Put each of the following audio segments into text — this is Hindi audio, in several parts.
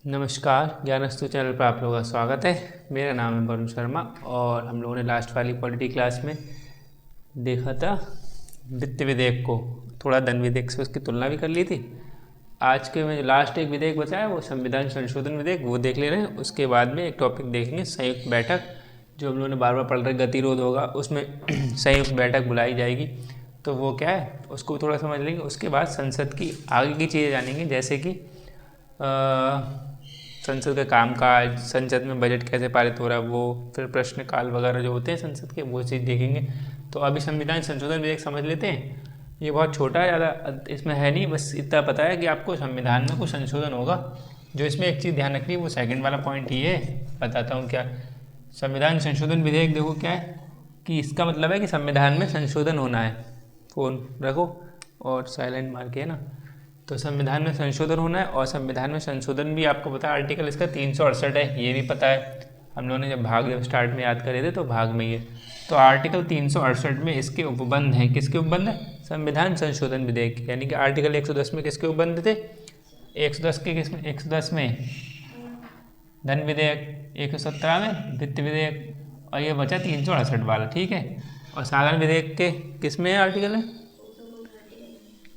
नमस्कार, ज्ञानस्तु चैनल पर आप लोगों का स्वागत है। मेरा नाम है वरुण शर्मा और हम लोगों ने लास्ट वाली पॉलिटी क्लास में देखा था वित्त विधेयक को, थोड़ा धन विधेयक से उसकी तुलना भी कर ली थी। आज के में जो लास्ट एक विधेयक बचा है वो संविधान संशोधन विधेयक, वो देख ले रहे हैं। उसके बाद में एक टॉपिक देखेंगे संयुक्त बैठक, जो हम लोगों ने बार बार पढ़ रहे गतिरोध होगा, उसमें संयुक्त बैठक बुलाई जाएगी, तो वो क्या है उसको थोड़ा समझ लेंगे। उसके बाद संसद की आगे की चीज़ें जानेंगे, जैसे कि संसद का कामकाज, संसद में बजट कैसे पारित हो रहा है वो, फिर प्रश्नकाल वगैरह जो होते हैं संसद के, वो चीज़ देखेंगे। तो अभी संविधान संशोधन विधेयक समझ लेते हैं। ये बहुत छोटा है, ज़्यादा इसमें है नहीं, बस इतना पता है कि आपको संविधान में कुछ संशोधन होगा। जो इसमें एक चीज़ ध्यान रखनी है वो सेकंड वाला पॉइंट ये है, बताता हूँ क्या। संविधान संशोधन विधेयक देखो क्या है कि इसका मतलब है कि संविधान में संशोधन होना है। फ़ोन रखो और साइलेंट मार के, है ना। तो संविधान में संशोधन होना है, और संविधान में संशोधन भी आपको पता है आर्टिकल इसका 368 है, ये भी पता है। हम लोगों ने जब स्टार्ट में याद करे थे तो भाग में ये। तो आर्टिकल 368 में इसके उपबंध हैं। किसके उपबंध है? संविधान संशोधन विधेयक, यानी कि आर्टिकल 110 में किसके उपबंध थे? 110 के किसमें? 110 में धन विधेयक, 117 में वित्त विधेयक, और ये बचा 368 वाला, ठीक है। और साधारण विधेयक के किसमें है आर्टिकल है?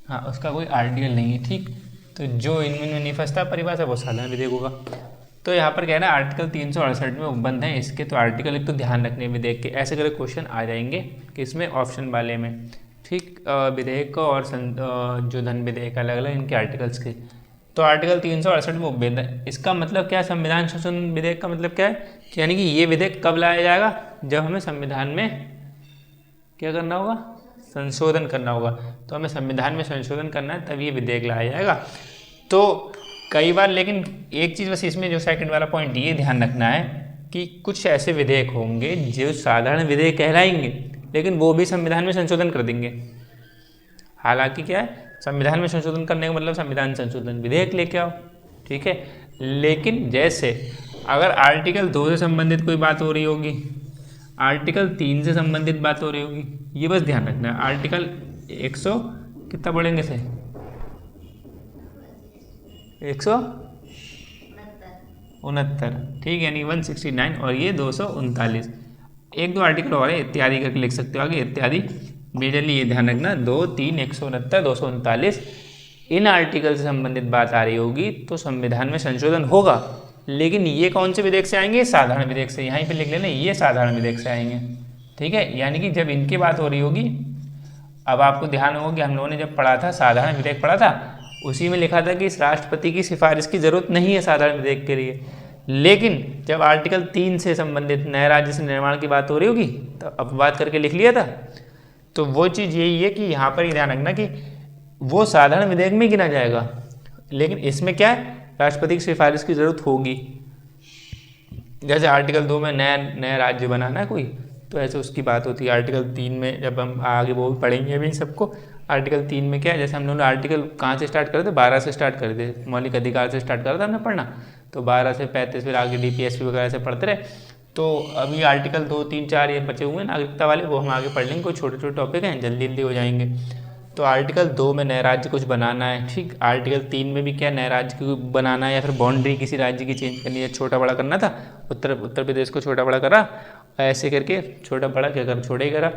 हाँ, उसका कोई आर्टिकल नहीं है, ठीक। तो जो इनमें नहीं फंसता परिभाषा वो साधारण विधेयक होगा। तो यहाँ पर क्या है ना, आर्टिकल 368 में उपबंध है इसके, तो आर्टिकल एक तो ध्यान रखने विधेयक के, ऐसे करके क्वेश्चन आ जाएंगे किसमें? ऑप्शन वाले में, ठीक। विधेयक का और जो धन विधेयक अलग अलग इनके आर्टिकल्स के। तो आर्टिकल 368 में उपबंध है। इसका मतलब क्या है? संविधान संशोधन विधेयक का मतलब क्या है कि यानी कि ये विधेयक कब लाया जाएगा? जब हमें संविधान में क्या करना होगा? संशोधन करना होगा। तो हमें संविधान में संशोधन करना है, तब ये विधेयक लाया जाएगा। तो कई बार, लेकिन एक चीज़ बस इसमें जो सेकंड वाला पॉइंट ये ध्यान रखना है कि कुछ ऐसे विधेयक होंगे जो साधारण विधेयक कहलाएंगे, लेकिन वो भी संविधान में संशोधन कर देंगे। हालांकि क्या है, संविधान में संशोधन करने का मतलब संविधान संशोधन विधेयक लेके आओ, ठीक है। लेकिन जैसे अगर आर्टिकल 2 से संबंधित कोई बात हो रही होगी, आर्टिकल 3 से संबंधित बात हो रही होगी, ये बस ध्यान रखना है। आर्टिकल 100 कितना पढ़ेंगे से? 169, ठीक है, यानी 169, और ये 239। एक दो आर्टिकल और है, इत्यादि करके लिख सकते हो आगे, इत्यादि। मेजरली ये ध्यान रखना, 2, 3, 169, 239, इन आर्टिकल से संबंधित बात आ रही होगी तो संविधान में संशोधन होगा। लेकिन ये कौन से विधेयक से आएंगे? साधारण विधेयक से। यहाँ पे लिख लेना, ये साधारण विधेयक से आएंगे, ठीक है। यानी कि जब इनकी बात हो रही होगी, अब आपको ध्यान होगा कि हम लोगों ने जब पढ़ा था साधारण विधेयक पढ़ा था, उसी में लिखा था कि इस राष्ट्रपति की सिफारिश की जरूरत नहीं है साधारण विधेयक के लिए। लेकिन जब आर्टिकल 3 से संबंधित नए राज्य से निर्माण की बात हो रही होगी तो अपवाद करके लिख लिया था। तो वो चीज़ यही है कि यहाँ पर ही ध्यान रखना कि वो साधारण विधेयक में गिना जाएगा, लेकिन इसमें क्या है, राष्ट्रपति की सिफारिश की जरूरत होगी। जैसे आर्टिकल 2 में नया राज्य बनाना है कोई, तो ऐसे उसकी बात होती है। आर्टिकल 3 में जब हम आगे वो भी पढ़ेंगे अभी सबको, आर्टिकल 3 में क्या है, जैसे हम लोगों ने आर्टिकल कहाँ से स्टार्ट करे थे? 12 से स्टार्ट करे थे, मौलिक अधिकार से स्टार्ट करा था हमने पढ़ना। तो 12 से 35 फिर आगे DPSP वगैरह से पढ़ते रहे। तो अभी आर्टिकल 2, 3, 4 ये बचे हुए हैं नागरिकता वाले, वो हम आगे पढ़ लेंगे। कोई छोटे छोटे टॉपिक हैं, जल्दी जल्दी हो जाएंगे। तो आर्टिकल 2 में नए राज्य कुछ बनाना है, ठीक। आर्टिकल 3 में भी क्या नए राज्य को बनाना है, या फिर बाउंड्री किसी राज्य की चेंज करनी है, छोटा बड़ा करना था। उत्तर प्रदेश को छोटा बड़ा करा, ऐसे करके छोटा बड़ा क्या कर, छोटा ही करा।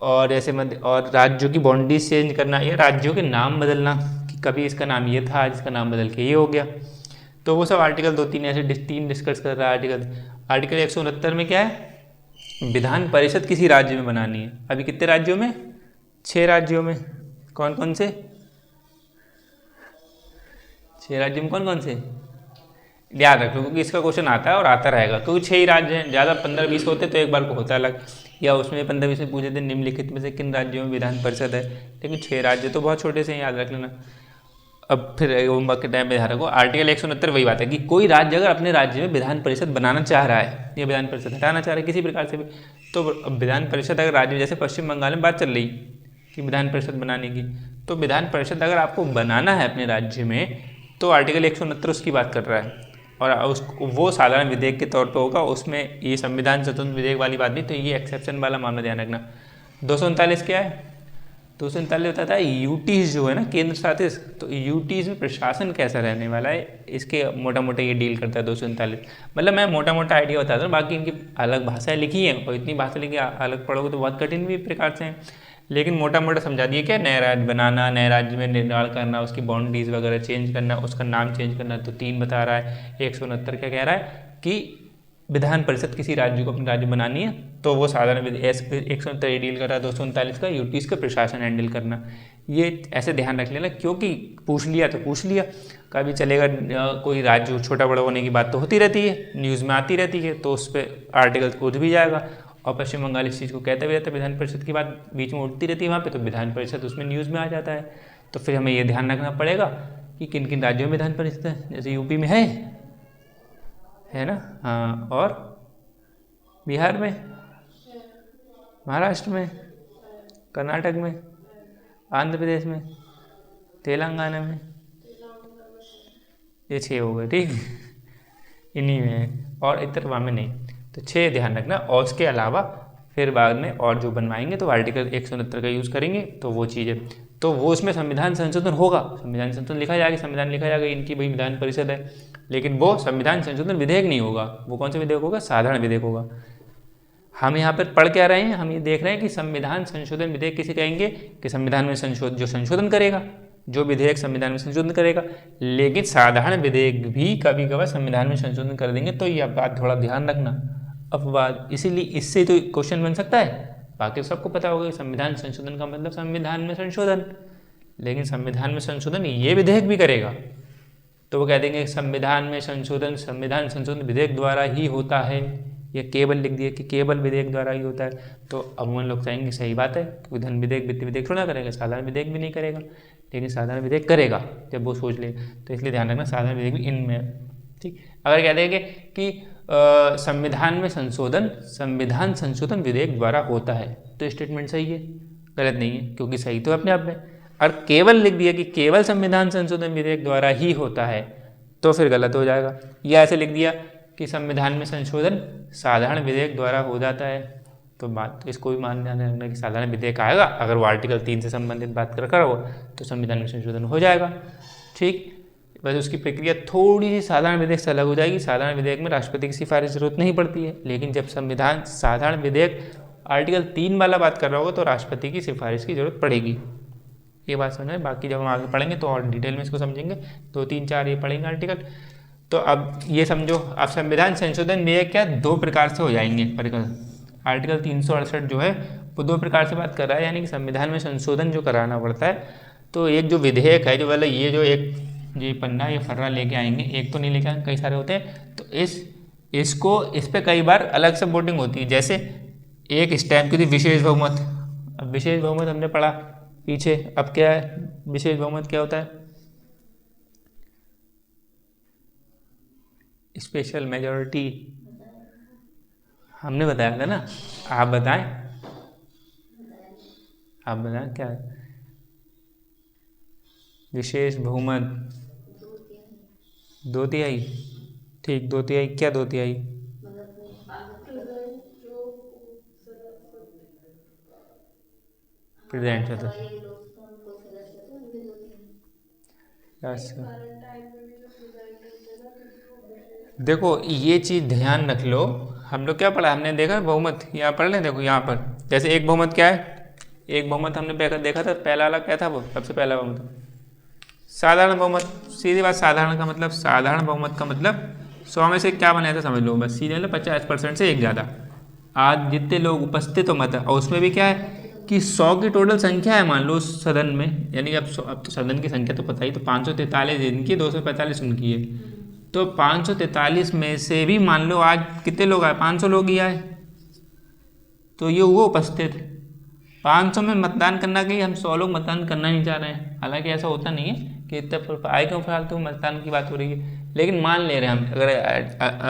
और ऐसे और राज्यों की बाउंड्री चेंज करना, या राज्यों के नाम बदलना, कि कभी इसका नाम ये था, आज इसका नाम बदल के ये हो गया। तो वो सब आर्टिकल 2, 3 ऐसे 3 डिस्कस कर रहा है आर्टिकल। आर्टिकल 169 में क्या है, विधान परिषद किसी राज्य में बनानी है। अभी कितने राज्यों में? 6 राज्यों में। कौन कौन से? 6 राज्यों में कौन कौन से? याद रख लो, क्योंकि इसका क्वेश्चन आता है और आता रहेगा, क्योंकि 6 ही राज्य हैं, ज़्यादा 15-20 होते तो एक बार को होता अलग, या उसमें 15-20 में पूछे थे निम्नलिखित में से किन राज्यों में विधान परिषद है, लेकिन 6 राज्य तो बहुत छोटे से याद रख लेना। अब फिर होमवर्क के टाइम में ध्यान रखो, आर्टिकल 169 वही बात है कि कोई राज्य अगर अपने राज्य में विधान परिषद बनाना चाह रहा है या विधान परिषद हटाना चाह रहा है किसी प्रकार से भी, तो विधान परिषद अगर राज्य में, जैसे पश्चिम बंगाल में बात चल रही कि विधान परिषद बनाने की, तो विधान परिषद अगर आपको बनाना है अपने राज्य में, तो आर्टिकल 169 उसकी बात कर रहा है। और वो साधारण विधेयक के तौर पर होगा, उसमें ये संविधान स्वतंत्र विधेयक वाली बात नहीं, तो ये एक्सेप्शन वाला मामला ध्यान रखना। 239 क्या है? 239 बताता है यूटीज जो है ना केंद्र शासित, तो यूटीज में प्रशासन कैसा रहने वाला है, इसके मोटा मोटा ये डील करता है 239। मतलब मैं मोटा मोटा आइडिया बताता हूँ, बाकी इनकी अलग भाषाएं लिखी हैं और इतनी भाषा लिखी अलग पढ़ोगे तो बहुत कठिन भी प्रकार से हैं, लेकिन मोटा मोटा समझा दिए क्या, नया राज्य बनाना, नए राज्य में निर्माण करना, उसकी बाउंड्रीज वगैरह चेंज करना, उसका नाम चेंज करना, तो 3 बता रहा है। 169 क्या कह रहा है कि विधान परिषद किसी राज्य को अपनी राज्य बनानी है तो वो साधारण 169 डील कर रहा है। 239 का यूटीज का प्रशासन हैंडल करना, ये ऐसे ध्यान रख लेना, क्योंकि पूछ लिया तो पूछ लिया, कभी चलेगा कोई राज्य छोटा बड़ा होने की बात तो होती रहती है, न्यूज़ में आती रहती है, तो उस पर आर्टिकल कूद भी जाएगा। और पश्चिम बंगाल इस चीज़ को कहते भी रहता है, विधान परिषद की बात बीच में उठती रहती है वहाँ पे, तो विधान परिषद उसमें न्यूज़ में आ जाता है। तो फिर हमें ये ध्यान रखना पड़ेगा कि किन किन राज्यों में विधान परिषद है, जैसे यूपी में है ना, हाँ, और बिहार में, महाराष्ट्र में, कर्नाटक में, आंध्र प्रदेश में, तेलंगाना में, ये 6 हो गए, ठीक, इन्हीं में है, और इतर में नहीं, तो 6 ध्यान रखना। और उसके अलावा फिर बाद में और जो बनवाएंगे तो आर्टिकल 169 का यूज़ करेंगे, तो वो चीज़ें, तो वो उसमें संविधान संशोधन होगा, संविधान संशोधन लिखा जाएगा, संविधान लिखा जाएगा, इनकी भाई विधान परिषद है, लेकिन वो संविधान संशोधन विधेयक नहीं होगा। वो कौन सा विधेयक होगा, साधारण विधेयक होगा। हम यहाँ पर पढ़ क्या रहे हैं, हम ये देख रहे हैं कि संविधान संशोधन विधेयक किसे कहेंगे, कि संविधान में जो संशोधन करेगा, जो विधेयक संविधान में संशोधन करेगा। लेकिन साधारण विधेयक भी कभी कभार संविधान में संशोधन कर देंगे, तो यह बात थोड़ा ध्यान रखना, अपवाद। इसीलिए इससे तो क्वेश्चन बन सकता है, बाकी सबको पता होगा कि संविधान संशोधन का मतलब संविधान में संशोधन, लेकिन संविधान में संशोधन ये विधेयक भी करेगा, तो वो कह देंगे संविधान में संशोधन संविधान संशोधन विधेयक द्वारा ही होता है, या केवल लिख दिया कि केवल विधेयक द्वारा ही होता है। तो अमूमन लोग चाहेंगे सही बात है, विधान विधेयक वित्त विधेयक थोड़ा करेगा, साधारण विधेयक भी नहीं करेगा, लेकिन साधारण विधेयक करेगा जब वो सोच ले, तो इसलिए ध्यान रखना साधारण विधेयक भी इनमें, ठीक। अगर कह देंगे कि संविधान में संशोधन संविधान संशोधन विधेयक द्वारा होता है, तो स्टेटमेंट सही है, गलत नहीं है, क्योंकि सही तो अपने आप में। और केवल लिख दिया कि केवल संविधान संशोधन विधेयक द्वारा ही होता है, तो फिर गलत हो जाएगा। या ऐसे लिख दिया कि संविधान में संशोधन साधारण विधेयक द्वारा हो जाता है, तो बात तो इसको भी मान ध्यान रखना कि साधारण विधेयक आएगा, अगर वो आर्टिकल 3 से संबंधित बात कर हो तो संविधान में संशोधन हो जाएगा, ठीक। बस उसकी प्रक्रिया थोड़ी सी साधारण विधेयक से अलग हो जाएगी। साधारण विधेयक में राष्ट्रपति की सिफारिश जरूरत नहीं पड़ती है, लेकिन जब संविधान साधारण विधेयक आर्टिकल 3 वाला बात कर रहा होगा तो राष्ट्रपति की सिफारिश की जरूरत पड़ेगी। ये बात समझ में, बाकी जब हम आगे पढ़ेंगे तो और डिटेल में इसको समझेंगे, 2, 3, 4 ये पढ़ेंगे आर्टिकल। तो अब ये समझो, अब संविधान संशोधन विधेयक क्या 2 प्रकार से हो जाएंगे। आर्टिकल 368 जो है वो 2 प्रकार से बात कर रहा है, यानी कि संविधान में संशोधन जो कराना पड़ता है, तो एक जो विधेयक है, जो वाला ये जो एक ये पन्ना ये फर्रा लेके आएंगे, एक तो नहीं लेके आएंगे, कई सारे होते हैं, तो इस पे कई बार अलग से वोटिंग होती है। जैसे एक स्टैम्प की थी विशेष बहुमत, अब विशेष बहुमत हमने पढ़ा पीछे, अब क्या है विशेष बहुमत क्या होता है, स्पेशल मेजॉरिटी हमने बताया था ना, आप बताएं क्या है विशेष बहुमत, 2/3, ठीक, 2/3 क्या 2/3 प्रेजेंट होता है। देखो ये चीज़ ध्यान रख लो, हम लोग क्या पढ़ा, हमने देखा बहुमत, यहाँ पढ़ लें, देखो यहाँ पर जैसे एक बहुमत क्या है, एक बहुमत हमने देखा था, पहला वाला क्या था, वो सबसे पहला बहुमत साधारण बहुमत। सीधी बात, साधारण का मतलब, साधारण बहुमत का मतलब 100 में से क्या बनाया था समझ लो, बस सीधे मतलब 50% से एक ज़्यादा, आज जितने लोग उपस्थित हो मत, और उसमें भी क्या है कि 100 की टोटल संख्या है मान लो सदन में, यानी अब तो सदन की संख्या तो पता ही, तो 543 इनकी, 245 उनकी है, तो 543 में से भी मान लो आज कितने लोग आए, 500 लोग ही आए, तो ये हुआ उपस्थित। 500 में मतदान करना कि हम 100 लोग मतदान करना नहीं चाह रहे हैं, हालांकि ऐसा होता नहीं है कि इतना आए क्यों फालतू मतदान की बात हो रही है, लेकिन मान ले रहे हैं हम अगर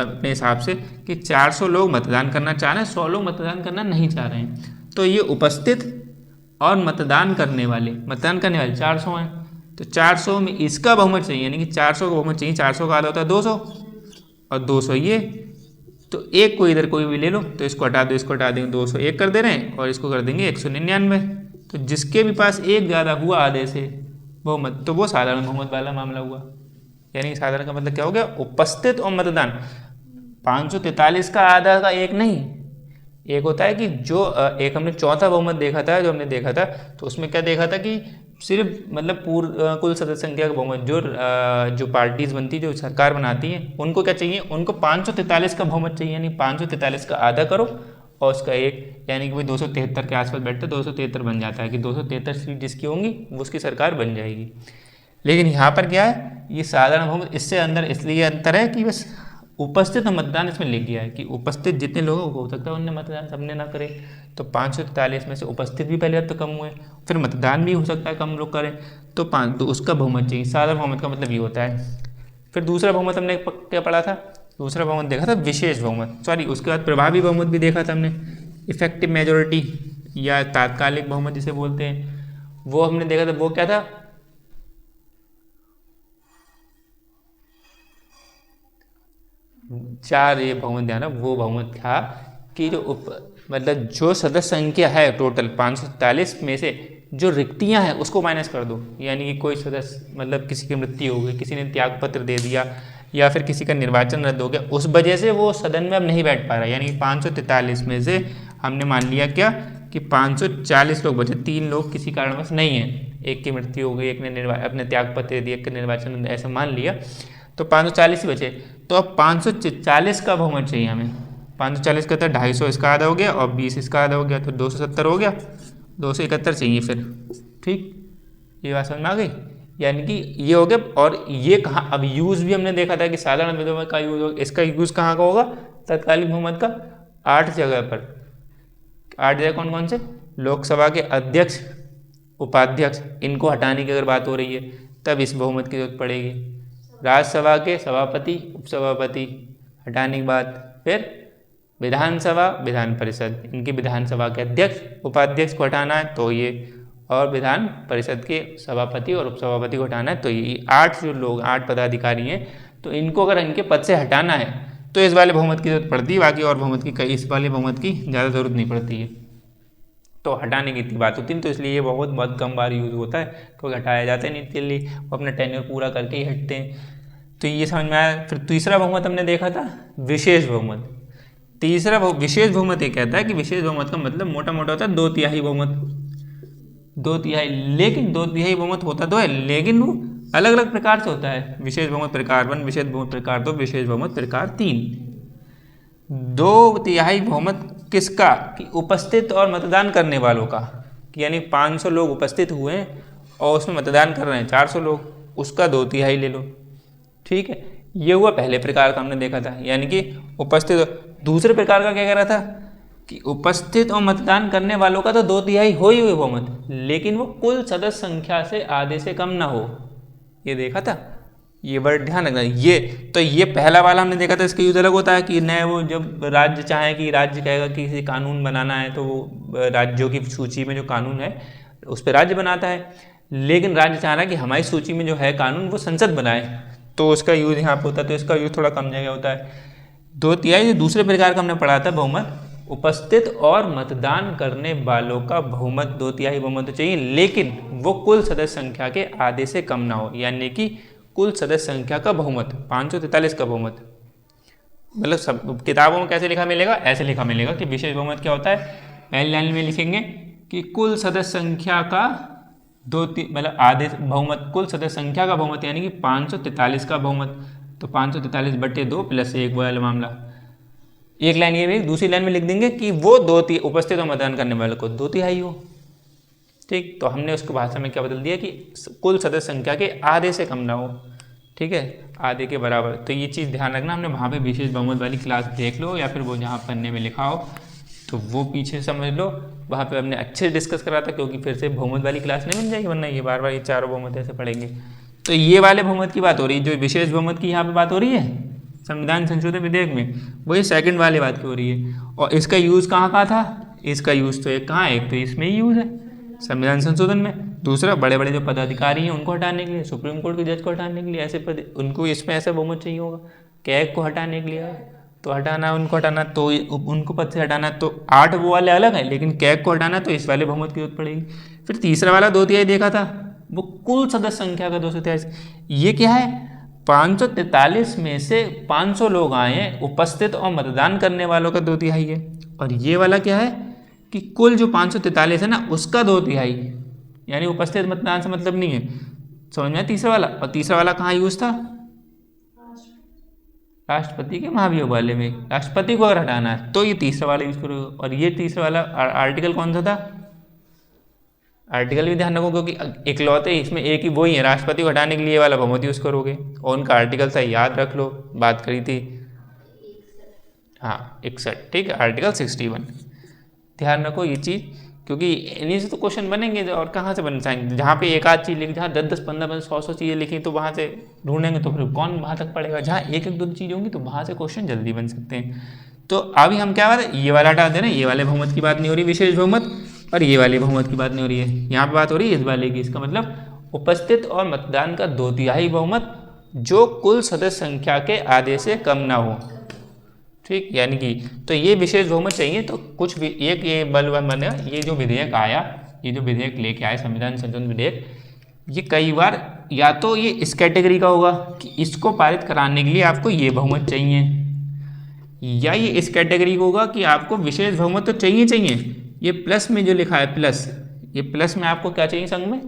अपने हिसाब से कि 400 लोग मतदान करना चाह रहे हैं, 100 लोग मतदान करना नहीं चाह रहे हैं, तो ये उपस्थित और मतदान करने वाले 400 हैं, तो 400 में इसका बहुमत चाहिए, यानी कि 400 का बहुमत चाहिए, 400 का आधा होता है 200, और 200 ये, तो एक को इधर कोई भी ले लो, तो इसको हटा दो, इसको हटा देंगे, 201 कर दे रहे हैं, और इसको कर देंगे 199, तो जिसके भी पास एक ज़्यादा हुआ आधे से बहुमत, तो वो साधारण बहुमत वाला मामला हुआ। यानी साधारण का मतलब क्या हो गया, उपस्थित और मतदान। 543 का आधा का एक नहीं, एक होता है कि जो एक हमने चौथा बहुमत देखा था, जो हमने देखा था तो उसमें क्या देखा था कि सिर्फ मतलब कुल सदस्य संख्या का बहुमत, जो पार्टीज बनती, जो सरकार बनाती हैं, उनको क्या चाहिए, उनको 543 का बहुमत चाहिए। यानी 543 का आधा करो और उसका एक, यानी कि भाई 273 के आसपास बैठते 273 बन जाता है कि 273 सीट जिसकी होंगी वो उसकी सरकार बन जाएगी। लेकिन यहाँ पर क्या है, ये साधारण बहुमत इससे अंदर इसलिए अंतर है कि बस उपस्थित मतदान इसमें लिख गया है कि उपस्थित जितने लोगों को हो सकता है उनने मतदान सबने ना करे, तो 543 में से उपस्थित भी पहले तो कम हुए, फिर मतदान भी हो सकता है कम लोग करें, तो उसका बहुमत चाहिए। साधारण बहुमत का मतलब ये होता है। फिर दूसरा बहुमत हमने क्या पढ़ा था, दूसरा बहुमत देखा था विशेष बहुमत, सॉरी उसके बाद प्रभावी बहुमत भी देखा था हमने, इफेक्टिव मेजोरिटी या तात्कालिक बहुमत जिसे बोलते हैं, वो हमने देखा था। वो क्या था, चार ये बहुमत ध्यान, वो बहुमत था कि मतलब जो सदस्य संख्या है टोटल 543 में से जो रिक्तियां हैं उसको माइनस कर दो। यानी कि कोई सदस्य मतलब किसी की मृत्यु हो गई, किसी ने त्याग पत्र दे दिया, या फिर किसी का निर्वाचन रद्द हो गया, उस वजह से वो सदन में अब नहीं बैठ पा रहा। यानी 543 में से हमने मान लिया क्या कि 540 लोग बचे, 3 लोग किसी कारणवश नहीं है, एक की मृत्यु हो गई, एक ने अपने त्याग पत्र दे दिया, एक का निर्वाचन, ऐसा मान लिया, तो 540 ही बचे। तो अब 540 का बहुमत चाहिए हमें। 540 का था 250 इसका आधा हो गया और 20 इसका आधा हो गया, तो 270 हो गया, 271 चाहिए फिर। ठीक, ये बात समझ में आ गई। यानी कि ये हो गया। और ये कहाँ, अब यूज़ भी हमने देखा था कि साधारण बहुमत का यूज़ होगा, इसका यूज़ कहाँ का होगा, तत्कालीन बहुमत का 8 जगह पर। 8 जगह कौन कौन से, लोकसभा के अध्यक्ष, उपाध्यक्ष, इनको हटाने की अगर बात हो रही है तब इस बहुमत की जरूरत पड़ेगी। राज्यसभा के सभापति, उपसभापति हटाने के बाद फिर विधानसभा, विधान परिषद, इनके विधानसभा के अध्यक्ष, उपाध्यक्ष को हटाना है तो ये, और विधान परिषद के सभापति और उपसभापति को हटाना है तो ये 8 जो लोग, 8 पदाधिकारी हैं, तो इनको अगर इनके पद से हटाना है तो इस वाले बहुमत की जरूरत पड़ती है। बाकी और बहुमत की इस वाले बहुमत की ज़्यादा जरूरत नहीं पड़ती है। तो हटाने की इतनी बात होती है, तो इसलिए ये बहुत कम बार यूज़ होता है, क्योंकि हटाया जाता है नहीं, इसके लिए वो अपना टेन्योर पूरा करके ही हटते हैं। तो ये समझ में आया। फिर तीसरा बहुमत हमने देखा था विशेष बहुमत। तीसरा विशेष बहुमत ये कहता है कि विशेष बहुमत का मतलब मोटा मोटा होता है 2/3 बहुमत, 2/3। लेकिन 2/3 बहुमत होता तो है, लेकिन वो अलग अलग प्रकार से होता है। विशेष बहुमत प्रकार 1, विशेष बहुमत प्रकार 2, विशेष बहुमत प्रकार 3। 2/3 बहुमत किसका, कि उपस्थित और मतदान करने वालों का, कि यानी 500 लोग उपस्थित हुए हैं और उसमें मतदान कर रहे हैं 400 लोग, उसका 2/3 ले लो। ठीक है, ये हुआ पहले प्रकार का हमने देखा था, यानी कि उपस्थित। दूसरे प्रकार का क्या कह रहा था कि उपस्थित और मतदान करने वालों का तो 2/3 हो ही हुई बहुमत, लेकिन वो कुल सदस्य संख्या से आधे से कम ना हो। ये देखा था, ये वर्ड ध्यान रखना। ये पहला वाला हमने देखा था, इसका यूज अलग होता है कि नए, वो जब राज्य चाहे कि राज्य कहेगा कि किसी कानून बनाना है तो वो राज्यों की सूची में जो कानून है उस पर राज्य बनाता है, लेकिन राज्य चाह रहा है कि हमारी सूची में जो है कानून वो संसद बनाए, तो उसका यूज यहाँ पे होता है। तो इसका यूज थोड़ा कम जगह होता है। 2/3 जो दूसरे प्रकार का हमने पढ़ा था बहुमत, उपस्थित और मतदान करने वालों का बहुमत 2/3 बहुमत चाहिए, लेकिन वो कुल सदस्य संख्या के आधे से कम ना हो। यानी कि कुल सदस्य संख्या का बहुमत 543 का बहुमत, मतलब सब किताबों में कैसे लिखा मिलेगा, ऐसे लिखा मिलेगा कि विशेष बहुमत क्या होता है, पहली लाइन में लिखेंगे कि कुल सदस्य संख्या का मतलब आधे बहुमत, कुल सदस्य संख्या का बहुमत, यानी कि 543 का बहुमत। तो 543/2 + 1 वाला मामला। एक लाइन ये भी, दूसरी लाइन में लिख देंगे कि वो 2/3 उपस्थित और मतदान करने वालों को 2/3 हो। ठीक, तो हमने उसको भाषा में क्या बदल दिया कि कुल सदस्य संख्या के आधे से कम ना हो। ठीक है, आधे के बराबर। तो ये चीज़ ध्यान रखना, हमने वहाँ पे विशेष बहुमत वाली क्लास देख लो, या फिर वो जहाँ पन्ने में लिखा हो तो वो पीछे समझ लो, वहाँ पे हमने अच्छे से डिस्कस करा था, क्योंकि फिर से बहुमत वाली क्लास नहीं बन जाएगी, वरना ये बार बार ये चारों बहुमत ऐसे पढ़ेंगे। तो ये वाले बहुमत की बात हो रही है, जो विशेष बहुमत की यहाँ पे बात हो रही है संविधान संशोधन विधेयक में, वही सेकंड वाले बात की हो रही है। और इसका यूज़ कहाँ कहाँ था, इसका यूज़ तो एक कहाँ, एक तो इसमें ही यूज़ है संविधान संशोधन में, दूसरा बड़े बड़े जो पदाधिकारी हैं उनको हटाने के लिए, सुप्रीम कोर्ट के जज को हटाने के लिए, ऐसे उनको इसमें ऐसा बहुमत चाहिए होगा, कैग को हटाने के लिए, तो हटाना, उनको हटाना, तो उनको पद से हटाना, तो 8 वो वाले अलग है, लेकिन कैग को हटाना तो इस वाले बहुमत की जरूरत पड़ेगी। फिर तीसरा वाला 2/3 देखा था, वो कुल सदस्य संख्या का 2/3। ये क्या है, 543 में से 500 लोग आए हैं, उपस्थित और मतदान करने वालों का 2/3 है। और ये वाला क्या है कि कुल जो 543 है ना, उसका 2/3, यानी उपस्थित मतदान से मतलब नहीं है। समझ में आया तीसरा वाला। और तीसरा वाला कहाँ यूज था, राष्ट्रपति के महाभियोग वाले में। राष्ट्रपति को अगर हटाना है तो ये तीसरा वाला यूज करोगे। और ये तीसरा वाला आर्टिकल कौन सा था, आर्टिकल भी ध्यान रखो, क्योंकि इकलौते इसमें एक ही वही है, राष्ट्रपति को हटाने के लिए वाला बहुमत यूज करोगे। और उनका आर्टिकल था, याद रख लो, बात करी थी, हाँ 61, ठीक है, आर्टिकल 61। ध्यान रखो ये चीज़, क्योंकि इन्हीं से तो क्वेश्चन बनेंगे। और कहाँ से बन जाएंगे, जहाँ पे एक आध चीज़ लिखी, जहाँ 10-10, 15-15, 100-100 चीज़ें लिखी, तो वहाँ से ढूंढेंगे तो फिर कौन वहाँ तक पड़ेगा। जहाँ एक एक दो चीज़ होंगी तो वहाँ से क्वेश्चन जल्दी बन सकते हैं। तो अभी हम क्या बात है, ये वाला हटा दे रहे हैं, ये वाले बहुमत की बात नहीं हो रही, विशेष बहुमत, और ये वाले बहुमत की बात नहीं हो रही है, यहाँ पर बात हो रही है इस वाले की। इसका मतलब उपस्थित और मतदान का 2/3 बहुमत जो कुल सदस्य संख्या के आधे से कम ना हो, ठीक, यानी कि तो ये विशेष बहुमत चाहिए। तो कुछ भी एक ये बल बने, ये जो विधेयक आया, ये जो विधेयक लेके आए संविधान संशोधन विधेयक, ये कई बार या तो ये इस कैटेगरी का होगा कि इसको पारित कराने के लिए आपको ये बहुमत चाहिए, या ये इस कैटेगरी का होगा कि आपको विशेष बहुमत तो चाहिए। ये प्लस में जो लिखा है प्लस, ये प्लस में आपको क्या चाहिए संग में,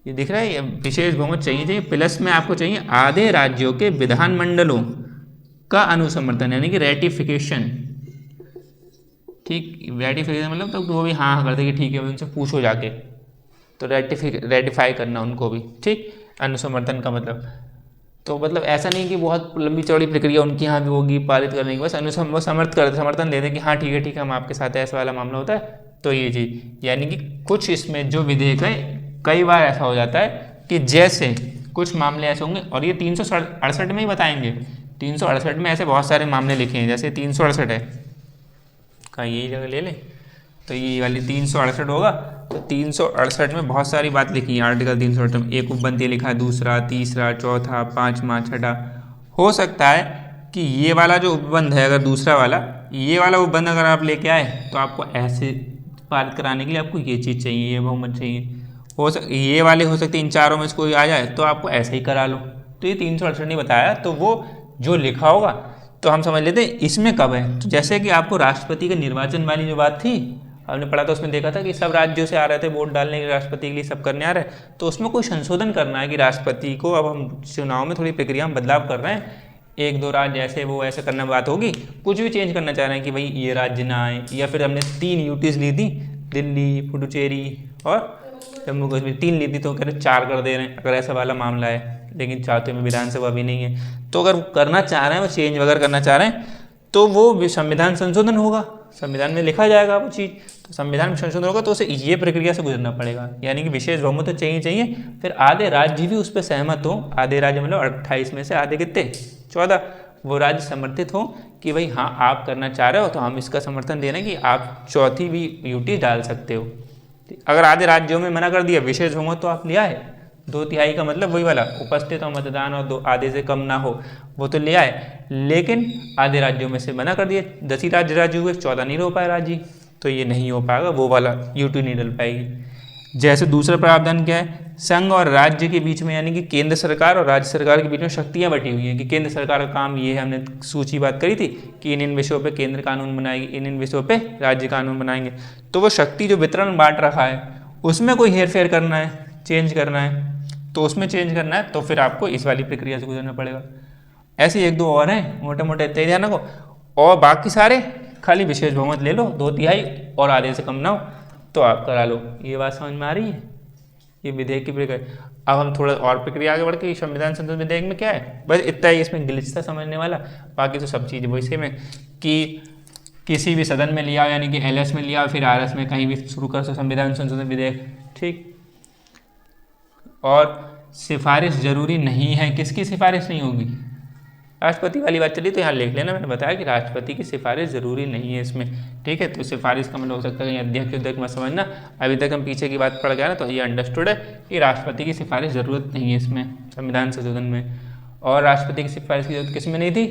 ये दिख रहा है, ये विशेष बहुमत चाहिए। प्लस में आपको चाहिए आधे राज्यों के विधानमंडलों का अनुसमर्थन, यानी कि रेटिफिकेशन, ठीक, रेटिफिकेशन मतलब तो वो भी हाँ करते कि ठीक है, उनसे पूछो जाके, तो रेटिफाई करना उनको भी, ठीक, अनुसमर्थन का मतलब। तो मतलब ऐसा नहीं कि बहुत लंबी चौड़ी प्रक्रिया उनकी यहाँ भी होगी पारित करने की, बस समर्थन दे दें कि हाँ ठीक है हम आपके साथ है, ऐसा वाला मामला होता है। तो ये चीज़, यानी कि कुछ इसमें जो विधेयक है, कई बार ऐसा हो जाता है कि जैसे कुछ मामले ऐसे होंगे, और ये 368 में ही बताएंगे, 368 में ऐसे बहुत सारे मामले लिखे हैं, जैसे 368 है, कहाँ यही जगह ले लें, तो ये वाली 368 होगा। तो 368 में बहुत सारी बात लिखी है, आर्टिकल 368 में एक उपबंध लिखा है, दूसरा, तीसरा, चौथा, पाँचवा, छठा। हो सकता है कि ये वाला जो उपबंध है, अगर दूसरा वाला, ये वाला उपबंध अगर आप लेके आए तो आपको ऐसे पारित कराने के लिए आपको ये चीज़ चाहिए, ये बहुमत चाहिए। ये वाले हो सकते हैं, इन चारों में से कोई आ जाए तो आपको ऐसे ही करा लो। तो ये 368 नहीं बताया, तो वो जो लिखा होगा तो हम समझ लेते हैं इसमें कब है। तो जैसे कि आपको राष्ट्रपति के निर्वाचन वाली जो बात थी, हमने पढ़ा था, उसमें देखा था कि सब राज्यों से आ रहे थे वोट डालने के, राष्ट्रपति के लिए सब करने आ रहे हैं। तो उसमें कोई संशोधन करना है कि राष्ट्रपति को, अब हम चुनाव में थोड़ी प्रक्रिया में बदलाव कर रहे हैं, 1-2 राज्य ऐसे वो ऐसे करना बात होगी, कुछ भी चेंज करना चाह रहे हैं कि भाई ये राज्य ना आए, या फिर हमने 3 यूटीज ली थी, दिल्ली, पुडुचेरी और जम्मू कश्मीर, 3 ली थी, तो कह रहे 4 कर दे रहे हैं, अगर ऐसा वाला मामला है। लेकिन चाहते में विधानसभा भी नहीं है, तो अगर करना चाह रहे हैं, वो चेंज वगैरह करना चाह रहे हैं, तो वो संविधान संशोधन होगा, संविधान में लिखा जाएगा वो चीज़। तो संविधान में संशोधन होगा तो उसे ये प्रक्रिया से गुजरना पड़ेगा, यानी कि विशेष बहुमत तो चाहिए। फिर आधे राज्य भी उस पर सहमत हो, आधे राज्य मतलब 28 में से आधे कितने, 14, वो राज्य समर्थित हो कि भाई हाँ आप करना चाह रहे हो, तो हम इसका समर्थन दे रहे हैं कि आप चौथी भी यूटी डाल सकते हो। अगर आधे राज्यों में मना कर दिया, विशेष बहुमत तो आप लिया है, 2/3 का मतलब वही वाला, उपस्थित और मतदान और आधे से कम ना हो, वो तो ले आए, लेकिन आधे राज्यों में से मना कर दिए, 10 ही राज्य हुए, 14 नहीं हो पाए राज्य, तो ये नहीं हो पाएगा, वो वाला यूटी नहीं डल पाएगी। जैसे दूसरा प्रावधान क्या है, संघ और राज्य के बीच में, यानी कि केंद्र सरकार और राज्य सरकार के बीच में शक्तियाँ बटी हुई हैं कि केंद्र सरकार का काम ये है, हमने सूची बात करी थी कि इन विषयों पे केंद्र कानून बनाएगी, इन विषयों पे राज्य कानून बनाएंगे। तो वो शक्ति जो वितरण बांट रखा है, उसमें कोई हेर फेर करना है, चेंज करना है, तो उसमें चेंज करना है, तो फिर आपको इस वाली प्रक्रिया से गुजरना पड़ेगा। ऐसे 1-2 और हैं मोटे मोटे, इतने ध्यान रखो, और बाकी सारे खाली विशेष बहुमत ले लो, 2/3 और आधे से कम ना हो, तो आप करा लो। ये बात समझ में आ रही है, ये विधेयक की प्रक्रिया। अब हम थोड़ा और प्रक्रिया आगे बढ़ के, संविधान संशोधन विधेयक में क्या है, बस इतना ही इसमें ग्लिच था समझने वाला, बाकी तो सब चीज़ वैसे में कि किसी भी सदन में लिया, यानी कि LS में लिया, फिर RS में कहीं भी शुरू कर सो संविधान संशोधन विधेयक, ठीक। और सिफारिश जरूरी नहीं है, किसकी सिफारिश नहीं होगी, राष्ट्रपति वाली बात चली, तो यहाँ लिख लेना, मैंने बताया कि राष्ट्रपति की सिफारिश जरूरी नहीं है इसमें, ठीक है। तो सिफारिश का मतलब हो सकता है अध्यक्ष मत समझना, अभी तक हम पीछे की बात पढ़ गया ना, तो ये अंडरस्टूड है कि राष्ट्रपति की सिफारिश ज़रूरत नहीं है इसमें संविधान संशोधन में। और राष्ट्रपति की सिफारिश की जरूरत किस में नहीं थी,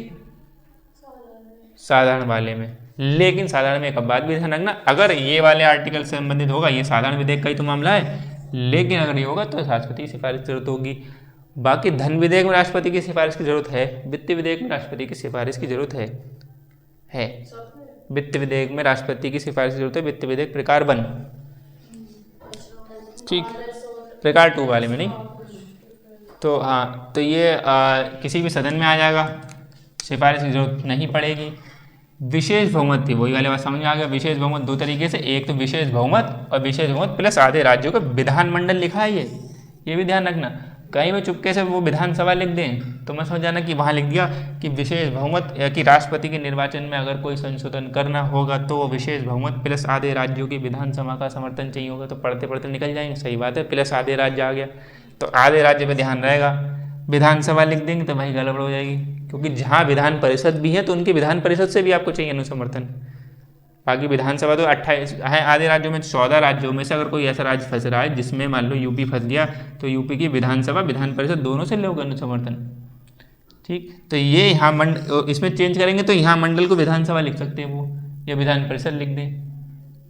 साधारण वाले में। लेकिन साधारण में एक बात भी ध्यान रखना, अगर ये वाले आर्टिकल से संबंधित होगा, ये साधारण विधेयक का ही तो मामला है, लेकिन अगर ये होगा तो राष्ट्रपति की सिफारिश की जरूरत होगी। बाकी धन विधेयक में राष्ट्रपति की सिफारिश की जरूरत है, वित्त विधेयक में राष्ट्रपति की सिफारिश की जरूरत है। वित्त विधेयक में राष्ट्रपति की सिफारिश की जरूरत है, वित्त विधेयक प्रकार 1, ठीक, प्रकार 2 वाले में नहीं। तो हाँ, तो ये किसी भी सदन में आ जाएगा, सिफारिश की जरूरत नहीं पड़ेगी। विशेष बहुमत थी, वही वाले बात समझ में आ गया। विशेष बहुमत दो तरीके से, एक तो विशेष बहुमत और विशेष बहुमत प्लस आधे राज्यों का विधानमंडल लिखा है ये भी ध्यान रखना। कहीं भी चुपके से वो विधानसभा लिख दें तो मैं समझ जाना कि वहाँ लिख दिया कि विशेष बहुमत, या कि राष्ट्रपति के निर्वाचन में अगर कोई संशोधन करना होगा तो वो विशेष बहुमत प्लस आधे राज्यों की विधानसभा का समर्थन चाहिए होगा। तो पढ़ते पढ़ते निकल जाएंगे, सही बात है, प्लस आधे राज्य आ गया तो आधे राज्य पे ध्यान रहेगा। विधानसभा लिख देंगे तो भाई गड़बड़ हो जाएगी, क्योंकि जहाँ विधान परिषद भी है तो उनकी विधान परिषद से भी आपको चाहिए अनुसमर्थन। बाकी विधानसभा तो 28 है, आधे राज्यों में 14 राज्यों में से अगर कोई ऐसा राज्य फंस रहा है जिसमें मान लो यूपी फंस गया तो यूपी की विधानसभा विधान परिषद दोनों से लोग अनुसमर्थन, ठीक। तो ये यहाँ इसमें चेंज करेंगे तो यहाँ मंडल को विधानसभा लिख सकते हैं वो, या विधान परिषद लिख दें,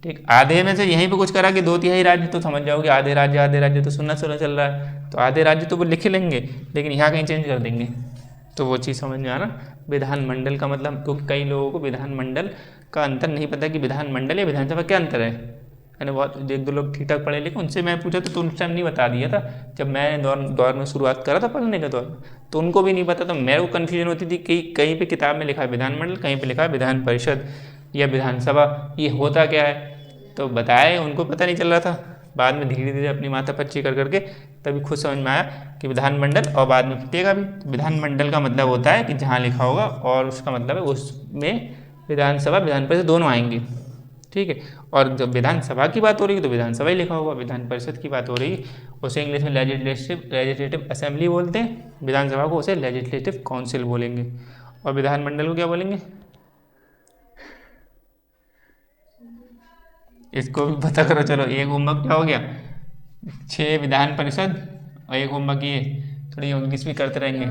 ठीक। आधे में से यहीं पे कुछ करा कि 2/3 राज्य, तो समझ जाओगे आधे राज्य तो सुनना चल रहा है, तो आधे राज्य तो वो लिख लेंगे, लेकिन यहाँ कहीं चेंज कर देंगे। तो वो चीज़ समझ में आ रहा, विधानमंडल का मतलब, क्योंकि कई लोगों को विधानमंडल का अंतर नहीं पता कि विधानमंडल या विधानसभा क्या अंतर है। मैंने बहुत एक दो लोग ठीक ठाक पढ़े लिखे, उनसे मैं पूछा तो उस टाइम नहीं बता दिया था, जब मैं दौर में शुरुआत करा था पढ़ने का दौर, तो उनको भी नहीं पता था। मेरे को कन्फ्यूजन होती थी कि कहीं पे किताब में लिखा है विधानमंडल, कहीं पे लिखा है विधान परिषद या विधानसभा, ये होता क्या है, तो बताया, उनको पता नहीं चल रहा था। बाद में धीरे धीरे अपनी माथापच्ची कर करके तभी खुद समझ में आया कि विधानमंडल, और बाद में पिटेगा भी। विधानमंडल का मतलब होता है कि जहाँ लिखा होगा, और उसका मतलब है उसमें विधानसभा विधान परिषद दोनों आएंगे, ठीक है। और जब विधानसभा की बात हो रही है तो विधानसभा ही लिखा होगा, विधान परिषद की बात हो रही है उसे इंग्लिश में लेजिस्लेटिव असेंबली बोलते हैं, विधानसभा को उसे लेजिस्लेटिव काउंसिल बोलेंगे, और विधानमंडल को क्या बोलेंगे, इसको भी पता करो। चलो एक होमवर्क क्या हो गया, 6 विधान परिषद, और एक होमवर्क ये थोड़ी इंग्लिश भी करते रहेंगे,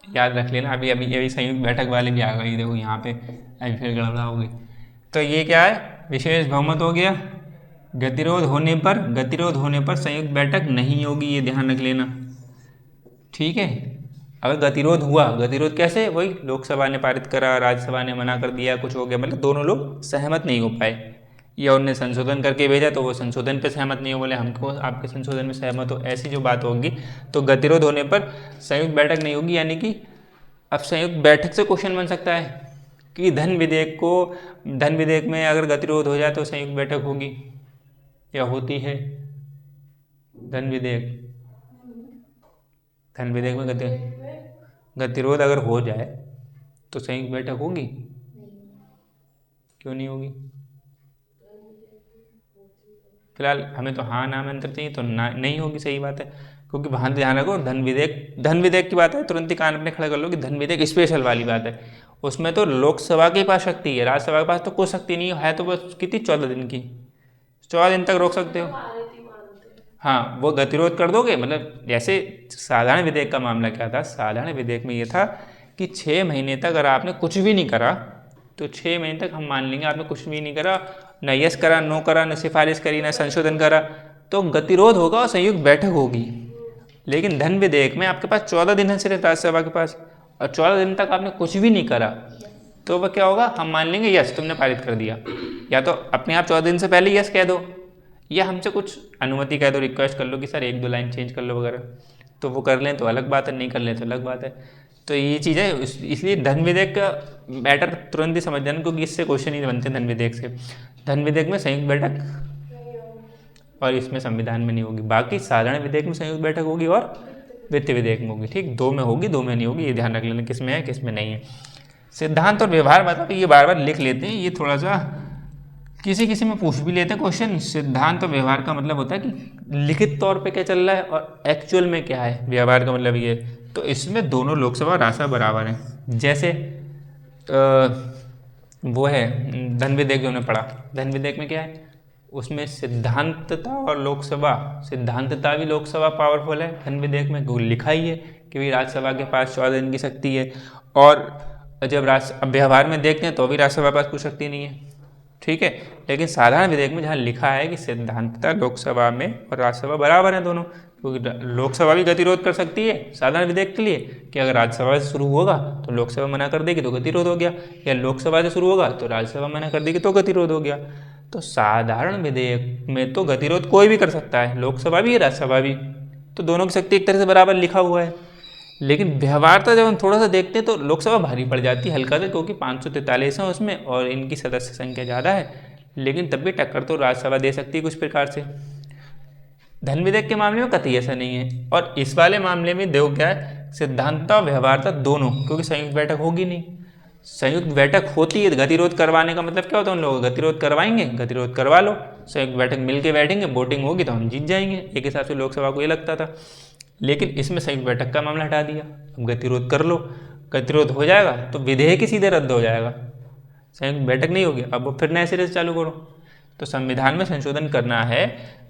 याद रख लेना। अभी संयुक्त बैठक वाले भी आ गई, देखो यहाँ पे अभी फिर गड़बड़ा हो गई। तो ये क्या है, विशेष बहुमत हो गया, गतिरोध होने पर संयुक्त बैठक नहीं होगी, ये ध्यान रख लेना, ठीक है। अगर गतिरोध हुआ, गतिरोध कैसे, वही लोकसभा ने पारित करा, राज्यसभा ने मना कर दिया, कुछ हो गया, मतलब दोनों लोग सहमत नहीं हो पाए, या उनने संशोधन करके भेजा तो वो संशोधन पे सहमत नहीं हो, बोले हमको आपके संशोधन में सहमत हो, ऐसी जो बात होगी तो गतिरोध होने पर संयुक्त बैठक नहीं होगी। यानी कि अब संयुक्त बैठक से क्वेश्चन बन सकता है कि धन विधेयक में अगर गतिरोध हो जाए तो संयुक्त बैठक होगी या होती है। धन विधेयक में गतिरोध अगर हो जाए तो संयुक्त बैठक होगी, क्यों नहीं होगी? फिलहाल हमें तो हाँ नाम अंतर चाहिए, तो ना नहीं होगी, सही बात है। क्योंकि वहाँ ध्यान रखो, धन विधेयक की बात है, तुरंत ही कान अपने खड़े कर लो कि धन विधेयक स्पेशल वाली बात है। उसमें तो लोकसभा के पास शक्ति है, राज्यसभा के पास तो कोई शक्ति नहीं है, तो बस कितनी 14 दिन की, 14 दिन तक रोक सकते हो। हाँ, वो गतिरोध कर दोगे, मतलब जैसे साधारण विधेयक का मामला क्या था, साधारण विधेयक में ये था कि 6 महीने तक अगर आपने कुछ भी नहीं करा तो 6 महीने तक हम मान लेंगे आपने कुछ भी नहीं करा, न यस करा, नो करा, न सिफारिश करी, न संशोधन करा, तो गतिरोध होगा और संयुक्त बैठक होगी। लेकिन धन विधेयक में आपके पास 14 दिन है सिर्फ राज्यसभा के पास, और 14 दिन तक आपने कुछ भी नहीं करा तो वह क्या होगा, हम मान लेंगे यस तुमने पारित कर दिया, या तो अपने आप 14 दिन से पहले यस कह दो, या हमसे कुछ अनुमति कह दो, रिक्वेस्ट कर लो कि सर 1-2 लाइन चेंज कर लो वगैरह, तो वो कर लें तो अलग बात है, नहीं कर लें तो अलग बात है। तो ये चीज़ है, इसलिए धन विधेयक का मैटर तुरंत ही समझ जाना, क्योंकि इससे क्वेश्चन ही बनते धन विधेयक से। धन विधेयक में संयुक्त बैठक और इसमें संविधान में नहीं होगी, बाकी साधारण विधेयक में संयुक्त बैठक होगी और वित्त विधेयक में होगी, ठीक। 2 में होगी, 2 में नहीं होगी, ये ध्यान रख लेना किस में है किस में नहीं है। सिद्धांत और व्यवहार मतलब ये बार बार लिख लेते हैं, ये थोड़ा सा किसी में पूछ भी लेते हैं क्वेश्चन। सिद्धांत और व्यवहार का मतलब होता है कि लिखित तौर पे क्या चल रहा है और एक्चुअल में क्या है, व्यवहार का मतलब ये। तो इसमें दोनों लोकसभा और राज्यसभा बराबर हैं। जैसे वो है धन विधेयक जो हमने पढ़ा, धन विधेयक में क्या है, उसमें सिद्धांतता और लोकसभा, सिद्धांतता भी लोकसभा पावरफुल है, धन विधेयक में लिखा ही है कि भाई राज्यसभा के पास 14 दिन की शक्ति है, और और जब अब व्यवहार में देखते हैं तो भी राज्यसभा के पास कोई शक्ति नहीं है, ठीक है। लेकिन साधारण विधेयक में जहाँ लिखा है कि सिद्धांततः लोकसभा में और राज्यसभा बराबर है दोनों, क्योंकि लोकसभा भी गतिरोध कर सकती है साधारण विधेयक के लिए कि अगर राज्यसभा से शुरू होगा तो लोकसभा मना कर देगी तो गतिरोध हो गया, या लोकसभा से शुरू होगा तो राज्यसभा मना कर देगी तो गतिरोध हो गया। तो साधारण विधेयक में तो गतिरोध कोई भी कर सकता है, लोकसभा भी राज्यसभा भी, तो दोनों की शक्ति एक तरह से बराबर लिखा हुआ है। लेकिन व्यवहारता जब हम थोड़ा सा देखते हैं तो लोकसभा भारी पड़ जाती है हल्का से, क्योंकि 543 है उसमें और इनकी सदस्य संख्या ज़्यादा है, लेकिन तब भी टक्कर तो राज्यसभा दे सकती है कुछ प्रकार से। धन विधेयक के मामले में कतई ऐसा नहीं है, और इस वाले मामले में देखो क्या है, सिद्धांतता और व्यवहारता दोनों, क्योंकि संयुक्त बैठक होगी नहीं। संयुक्त बैठक होती है गतिरोध करवाने का मतलब क्या होता है, उन लोगों गतिरोध करवाएंगे, गतिरोध करवा लो, संयुक्त बैठक मिलके बैठेंगे, वोटिंग होगी तो हम जीत जाएंगे, एक हिसाब से लोकसभा को ये लगता था। लेकिन इसमें संयुक्त बैठक का मामला हटा दिया, अब गतिरोध कर लो, गतिरोध हो जाएगा तो विधेयक ही सीधे रद्द हो जाएगा, संयुक्त बैठक नहीं होगी, अब वो फिर नए सिरे से चालू करो। तो संविधान में संशोधन करना है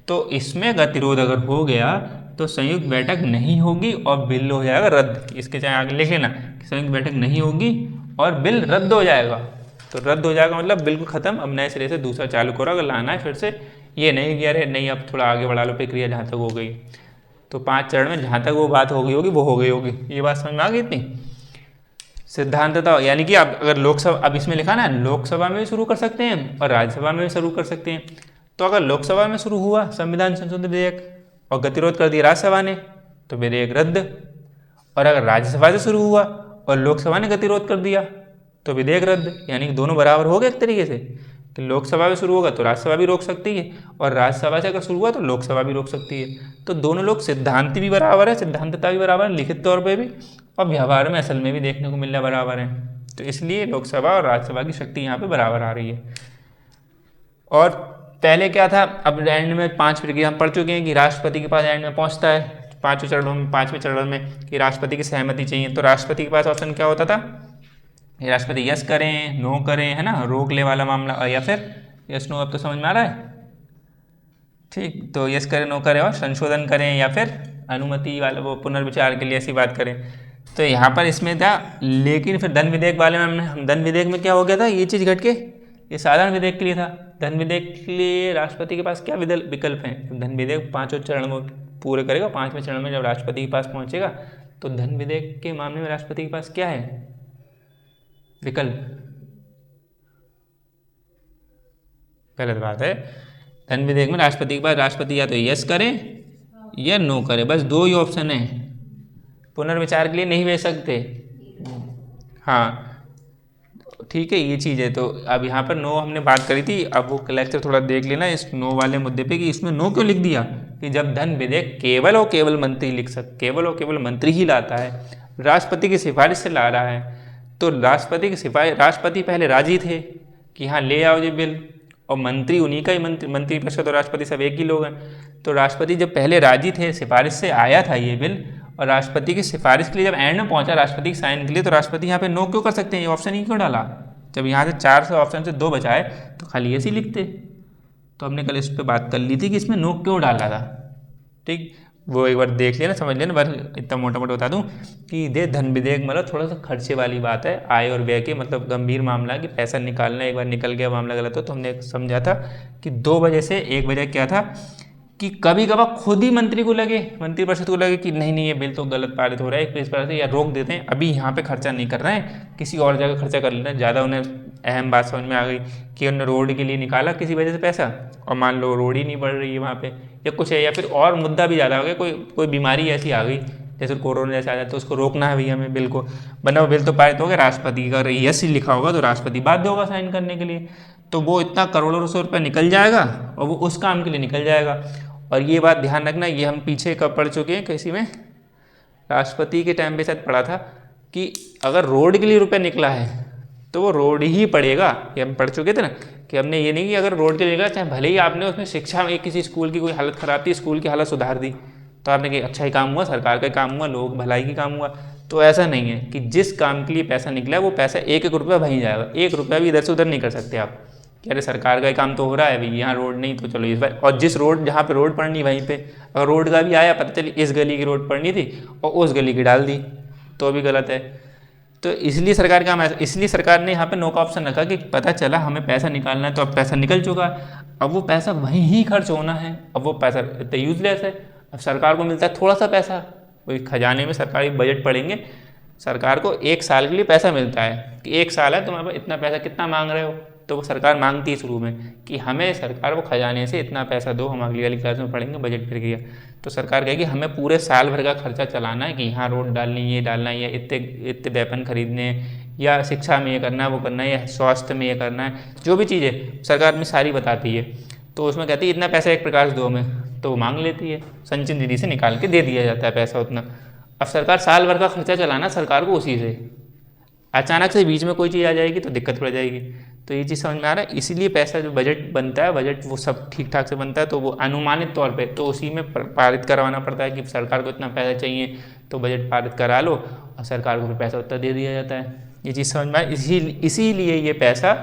तो इसमें गतिरोध अगर हो गया तो संयुक्त बैठक नहीं होगी और बिल हो जाएगा रद्द। इसके चाहे आगे लिख लेना कि संयुक्त बैठक नहीं होगी और बिल रद्द हो जाएगा। तो रद्द हो जाएगा मतलब बिल्कुल खत्म, अब नए सिरे से दूसरा चालू करो अगर लाना है फिर से, ये नहीं कि अरे नहीं अब थोड़ा आगे बढ़ा लो प्रक्रिया जहाँ तक हो गई। तो 5 चरण में जहाँ तक वो बात हो गई होगी वो हो गई होगी, ये बात समझ में आ गई इतनी। सिद्धांतता यानी कि अब अगर लोकसभा, अब इसमें लिखा ना लोकसभा में भी शुरू कर सकते हैं और राज्यसभा में भी शुरू कर सकते हैं, तो अगर लोकसभा में शुरू हुआ संविधान संशोधन विधेयक और गतिरोध कर दिया राज्यसभा ने तो विधेयक रद्द, और अगर राज्यसभा से शुरू हुआ और लोकसभा ने गतिरोध कर दिया तो विधेयक रद्द, यानी कि दोनों बराबर हो गए एक तरीके से कि लोकसभा में शुरू होगा तो राज्यसभा भी रोक सकती है और राज्यसभा से अगर शुरू हुआ तो लोकसभा भी रोक सकती है। तो दोनों लोग सिद्धांत भी बराबर है, सिद्धांतता भी बराबर है लिखित तौर पे भी, और व्यवहार में असल में भी देखने को मिलना बराबर है। तो इसलिए लोकसभा और राज्यसभा की शक्ति यहाँ पे बराबर आ रही है। और पहले क्या था, अब एंड में 5 प्रक्रिया हम पढ़ चुके हैं कि राष्ट्रपति के पास एंड में पहुँचता है 5वें चरण में कि राष्ट्रपति की सहमति चाहिए। तो राष्ट्रपति के पास ऑप्शन क्या होता था, राष्ट्रपति यस करें, नो करें, है ना, रोक ले वाला मामला, या फिर यस नो, अब तो समझ में आ रहा है, ठीक। तो यस करें, नो करें और संशोधन करें, या फिर अनुमति वाला वो पुनर्विचार के लिए ऐसी बात करें। तो यहाँ पर इसमें था, लेकिन फिर धन विधेयक वाले में हम धन विधेयक में क्या हो गया था, ये चीज़ घट के ये साधारण विधेयक के लिए था। धन विधेयक के लिए राष्ट्रपति के पास क्या विकल्प हैं, धन विधेयक 5वें चरण में पूरे करेगा, 5वें चरण में जब राष्ट्रपति के पास पहुँचेगा तो धन विधेयक के मामले में राष्ट्रपति के पास क्या है विकल्प, गलत बात है। धन विधेयक में राष्ट्रपति के पास राष्ट्रपति या तो यस करें या नो करें, बस 2 ही ऑप्शन है, पुनर्विचार के लिए नहीं भेज सकते। हाँ ठीक है, ये चीज़ है। तो अब यहाँ पर नो हमने बात करी थी, अब वो लेक्चर थोड़ा देख लेना इस नो वाले मुद्दे पे कि इसमें नो क्यों लिख दिया, कि जब धन विधेयक केवल और केवल मंत्री लिख सकते, केवल और केवल मंत्री ही लाता है, राष्ट्रपति की सिफारिश से ला रहा है, तो राष्ट्रपति की सिफारिश, राष्ट्रपति पहले राजी थे कि हाँ ले आओ ये बिल, और मंत्री उन्हीं का ही मंत्रिपरिषद और राष्ट्रपति सब एक ही लोग हैं। तो राष्ट्रपति जब पहले राजी थे, सिफारिश से आया था ये बिल, और राष्ट्रपति की सिफारिश के लिए जब एंड में पहुंचा राष्ट्रपति के साइन के लिए, तो राष्ट्रपति यहाँ पे नो क्यों कर सकते हैं, ये ऑप्शन ही क्यों डाला। जब यहाँ से 4 से ऑप्शन से 2 बचाए तो खाली ऐसे ही लिखते। तो हमने कल इस पर बात कर ली थी कि इसमें नो क्यों डाला था, ठीक, वो एक बार देख लेना, समझ लेना। बस इतना मोटा मोटा बता दूं कि धन विधेयक मतलब थोड़ा सा खर्चे वाली बात है, आय और व्यय के मतलब गंभीर मामला कि पैसा निकालना, एक बार निकल गया मामला गलत हो। तो हमने समझा था कि 2 वजह से, एक वजह क्या था कि कभी कभार खुद ही मंत्री को लगे, मंत्रिपरिषद को लगे कि नहीं नहीं ये बिल तो गलत पारित हो रहा है, इस पर या रोक देते हैं, अभी यहाँ पे खर्चा नहीं कर रहे हैं, किसी और जगह खर्चा कर लेना। ज़्यादा उन्हें अहम बात समझ में आ गई कि उन्होंने रोड के लिए निकाला किसी वजह से पैसा, और मान लो रोड ही नहीं बढ़ रही है वहाँ पे, या कुछ है, या फिर और मुद्दा भी ज़्यादा हो गया, कोई बीमारी ऐसी आ गई जैसे कोरोना जैसे आ जाए, तो उसको रोकना है भैया हमें बिल को, वरना वो बिल तो पारित हो गया। राष्ट्रपति का यस ही लिखा होगा तो राष्ट्रपति बाध्य होगा साइन करने के लिए, तो वो इतना करोड़ों रुपये निकल जाएगा और वो उस काम के लिए निकल जाएगा। और ये बात ध्यान रखना, ये हम पीछे कब पढ़ चुके हैं, किसी में राष्ट्रपति के टाइम पे शायद पढ़ा था कि अगर रोड के लिए रुपया निकला है तो वो रोड ही पड़ेगा, ये हम पढ़ चुके थे ना, कि हमने ये नहीं कि अगर रोड के लिए निकला, चाहे भले ही आपने उसमें शिक्षा में किसी स्कूल की कोई हालत ख़राब थी, स्कूल की हालत सुधार दी, तो आपने कि अच्छा ही काम हुआ, सरकार का काम हुआ, लोग भलाई की काम हुआ। तो ऐसा नहीं है कि जिस काम के लिए पैसा निकला है वो पैसा 1-1 रुपया वहीं जाएगा, 1 रुपया भी इधर से उधर नहीं कर सकते आप कि अरे सरकार का काम तो हो रहा है भाई, यहाँ रोड नहीं तो चलो इस बार, और जिस रोड जहाँ पे रोड पड़नी वहीं पे अगर रोड का भी आया, पता चली इस गली की रोड पड़नी थी और उस गली की डाल दी, तो भी गलत है। तो इसलिए सरकार का इसलिए सरकार ने यहाँ पे नो का ऑप्शन रखा कि पता चला हमें पैसा निकालना है, तो अब पैसा निकल चुका है, अब वो पैसा वहीं ही खर्च होना है, अब वो पैसा इतना यूजलेस है। अब सरकार को मिलता है थोड़ा सा पैसा, वही खजाने में सरकारी बजट पढ़ेंगे, सरकार को 1 साल के लिए पैसा मिलता है कि 1 साल है तुम्हारे पास, इतना पैसा कितना मांग रहे हो, तो वो सरकार मांगती है शुरू में कि हमें सरकार को खजाने से इतना पैसा दो, हम अगली वाली क्लास में पढ़ेंगे बजट प्रक्रिया। तो सरकार कहेगी हमें पूरे साल भर का खर्चा चलाना है कि यहाँ रोड डालनी है, ये डालना है, या इतने इतने वेपन खरीदने हैं, या शिक्षा में ये करना है, वो करना है, या स्वास्थ्य में ये करना है, जो भी चीज़ें सरकार में सारी बताती है। तो उसमें कहती है इतना पैसा एक प्रकार से दो हमें, तो वो मांग लेती है, संचित निधि से निकाल के दे दिया जाता है पैसा उतना। अब सरकार साल भर का खर्चा चलाना सरकार को उसी से, अचानक से बीच में कोई चीज़ आ जाएगी तो दिक्कत पड़ जाएगी। तो ये चीज़ समझ में आ रहा है। इसीलिए पैसा जो बजट बनता है, बजट वो सब ठीक ठाक से बनता है, तो वो अनुमानित तौर पे तो उसी में पारित करवाना पड़ता है कि सरकार को इतना पैसा चाहिए तो बजट पारित करा लो, और सरकार को फिर पैसा उतना दे दिया जाता है। ये चीज़ समझ में आए। इसीलिए ये पैसा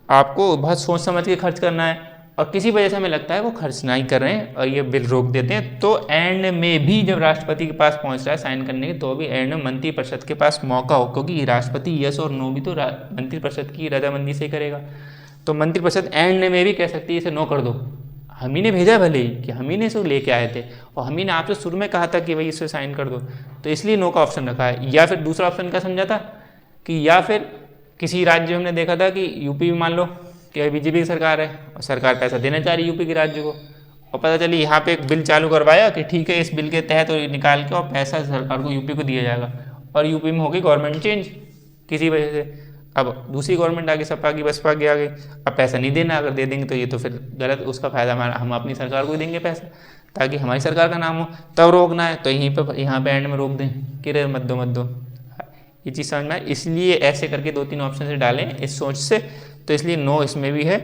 आपको बहुत सोच समझ के खर्च करना है, और किसी वजह से हमें लगता है वो खर्च नहीं कर रहे हैं और ये बिल रोक देते हैं, तो एंड में भी जब राष्ट्रपति के पास पहुंच रहा है साइन करने के, तो भी एंड में मंत्रिपरिषद के पास मौका हो, क्योंकि राष्ट्रपति यस और नो भी तो मंत्रिपरिषद की रजामंदी से ही करेगा। तो मंत्रिपरिषद एंड में भी कह सकती है इसे नो कर दो, हम ही ने भेजा भले ही कि हम ही ने इसे लेके आए थे, और हम ही ने आपसे शुरू में कहा था कि भाई इसे साइन कर दो, तो इसलिए नो का ऑप्शन रखा है। या फिर दूसरा ऑप्शन क्या समझा था कि या फिर किसी राज्य में हमने देखा था कि यूपी में मान लो कि बीजेपी की सरकार है और सरकार पैसा देना चाह रही यूपी के राज्य को, और पता चली यहाँ पे एक बिल चालू करवाया कि ठीक है इस बिल के तहत तो निकाल के और पैसा सरकार को यूपी को दिया जाएगा, और यूपी में हो गई गवर्नमेंट चेंज किसी वजह से, अब दूसरी गवर्नमेंट आ गई, सपा की बसपा की आ गई, अब पैसा नहीं देना, अगर दे देंगे तो ये तो फिर गलत, उसका फायदा हम अपनी सरकार को ही देंगे पैसा ताकि हमारी सरकार का नाम हो, तब रोकना है तो यहीं पर यहाँ पे एंड में रोक दें कि रे मत दो। ये चीज़ समझ में आए। इसलिए ऐसे करके 2-3 ऑप्शन से डालें इस सोच से, तो इसलिए नो इसमें भी है।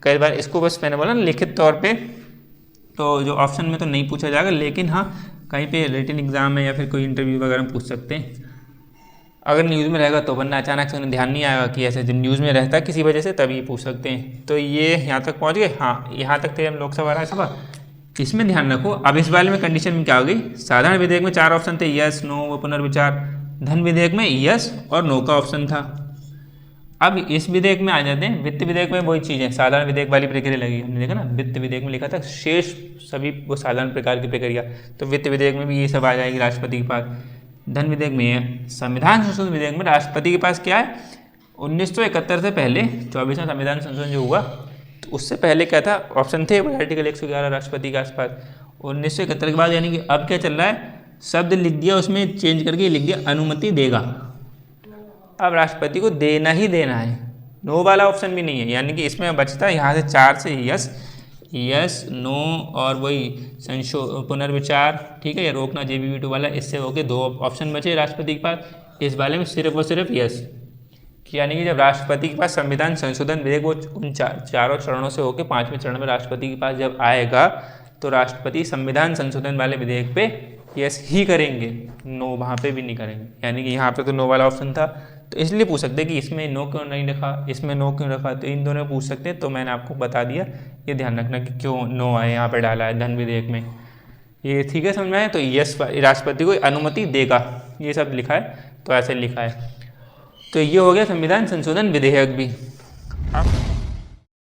कई बार इसको बस मैंने बोला ना लिखित तौर पे, तो जो ऑप्शन में तो नहीं पूछा जाएगा, लेकिन हाँ कहीं पे रिटन एग्जाम में या फिर कोई इंटरव्यू वगैरह में पूछ सकते हैं। अगर न्यूज़ में रहेगा तो, वरना अचानक से उन्हें ध्यान नहीं आएगा कि ऐसे जब न्यूज़ में रहता है किसी वजह से तभी पूछ सकते हैं। तो ये यहाँ तक पहुँच गए। हाँ, यहाँ तक थे हम लोकसभा राज्यसभा। इसमें ध्यान रखो, अब इस वाले में कंडीशन में क्या हो गई, साधारण विधेयक में 4 ऑप्शन थे, यस, नो व पुनर्विचार। धन विधेयक में यस और नो का ऑप्शन था। अब इस विधेयक में आ जाते हैं, वित्त विधेयक में वही चीज़ है, साधारण विधेयक वाली प्रक्रिया लगी, हमने देखा ना वित्त विधेयक में लिखा था शेष सभी वो साधारण प्रकार की प्रक्रिया, तो वित्त विधेयक में भी ये सब आ जाएगी राष्ट्रपति के पास। धन विधेयक में है। संविधान संशोधन विधेयक में राष्ट्रपति के पास क्या है, 1971 से पहले 24वां संविधान संशोधन जो हुआ तो उससे पहले क्या था, ऑप्शन थे आर्टिकल 111 राष्ट्रपति के आसपास। 1971 के बाद यानी कि अब क्या चल रहा है, शब्द लिख दिया उसमें चेंज करके लिख दिया अनुमति देगा। अब राष्ट्रपति को देना ही देना है, नो वाला ऑप्शन भी नहीं है, यानी कि इसमें बचता है यहाँ से 4 से यस, नो और वही पुनर्विचार, ठीक है, या रोकना JBV2 वाला, इससे होके 2 ऑप्शन बचे राष्ट्रपति के पास। इस वाले में सिर्फ और सिर्फ यस, यानी कि जब राष्ट्रपति के पास संविधान संशोधन विधेयक वो उन चारों चरणों से होकर 5वें चरण में राष्ट्रपति के पास जब आएगा तो राष्ट्रपति संविधान संशोधन वाले विधेयक पे यस ही करेंगे, नो वहाँ पे भी नहीं करेंगे। यानी कि यहाँ पे तो नो वाला ऑप्शन था, तो इसलिए पूछ सकते हैं कि इसमें नो क्यों नहीं रखा, इसमें नो क्यों रखा, तो इन दोनों में पूछ सकते हैं। तो मैंने आपको बता दिया, ये ध्यान रखना कि क्यों नो है यहाँ पे डाला है धन विधेयक में। ये ठीक है, समझ में आए। तो यस राष्ट्रपति को अनुमति देगा, ये सब लिखा है, तो ऐसे लिखा है। तो ये हो गया संविधान संशोधन विधेयक भी। अब